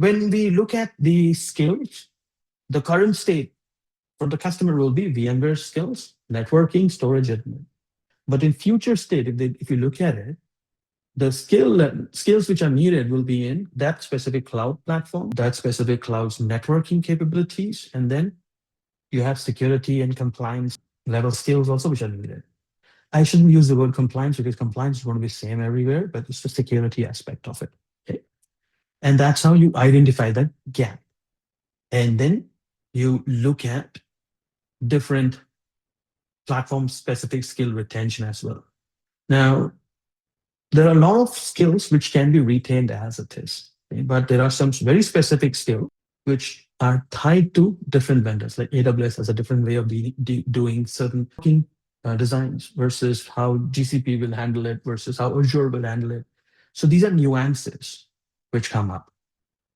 when we look at the skills, the current state for the customer will be VMware skills, networking, storage, admin. But in future state, if you look at it, the skills which are needed will be in that specific cloud platform, that specific cloud's networking capabilities, and then you have security and compliance level skills also which are needed. I shouldn't use the word compliance because compliance is going to be same everywhere, but it's the security aspect of it. Okay? And that's how you identify that gap. And then you look at different platform-specific skill retention as well. Now, there are a lot of skills which can be retained as it is, okay? But there are some very specific skills which are tied to different vendors, like AWS has a different way of doing certain designs versus how GCP will handle it versus how Azure will handle it. So these are nuances which come up.